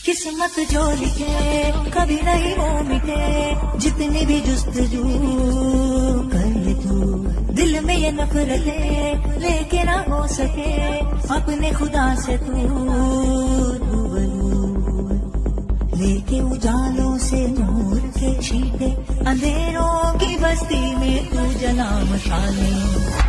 किस्मत जो लिखे कभी नहीं वो मिटे, जितनी भी जुस्तजू कर ले तू, दिल में ये नफरतें लेके ना हो सके अपने खुदा से तू रूबरू, लेके उजालों से नूर के छींटे, अंधेरों की बस्ती में तू जला मशालें।